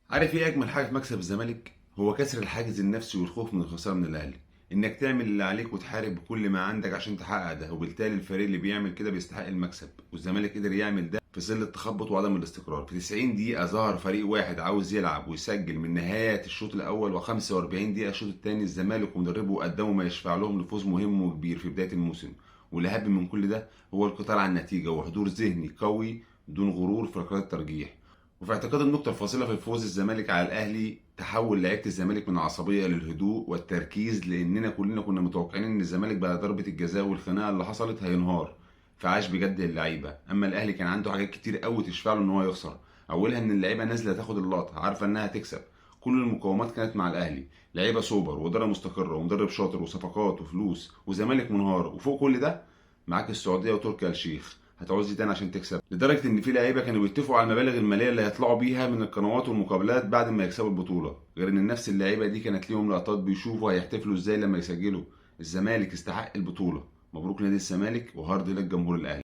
عارف ايه اجمل حاجه في مكسب الزمالك؟ هو كسر الحاجز النفسي والخوف من الخساره من الاهلي. انك تعمل اللي عليك وتحارب بكل ما عندك عشان تحقق ده، وبالتالي الفريق اللي بيعمل كده بيستحق المكسب، والزمالك قدر يعمل ده في ظل التخبط وعدم الاستقرار. في 90 دقيقه ظهر فريق واحد عاوز يلعب ويسجل من نهايه الشوط الاول، و45 دقيقه الشوط الثاني الزمالك ومدربه قدموا ما يشفع لهم لفوز مهم وكبير في بدايه الموسم. والاهم من كل ده هو القتال على النتيجه وحضور ذهني قوي دون غرور في ركلات الترجيح. وفي اعتقاد النقطة الفاصلة في فوز الزمالك على الأهلي تحول لعيبة الزمالك من العصبية للهدوء والتركيز، لأننا كلنا كنا متوقعين إن الزمالك بعد ضربة الجزاء والخناقة اللي حصلت هينهار، فعاش بجد اللعيبة. أما الأهلي كان عنده حاجات كتير قوي تشفع له إن هو يخسر. أولها إن اللعيبة نازلة تاخد اللقطة عارفة إنها تكسب. كل المقومات كانت مع الأهلي، لعيبة سوبر وإدارة مستقرة ومدرب شاطر وصفقات وفلوس وزمالك منهار، وفوق كل ده معاك السعوديه وتركي آل الشيخ. هتعوز ايه تاني عشان تكسب؟ لدرجه ان في لعيبه كانوا بيتفقوا على المبالغ الماليه اللي هيطلعوا بيها من القنوات والمقابلات بعد ما يكسبوا البطوله، غير ان نفس اللعيبه دي كانت ليهم لقطات بيشوفوا هيحتفلوا ازاي لما يسجلوا. الزمالك استحق البطوله. مبروك نادي الزمالك وهارد لك جمهور الاهلي.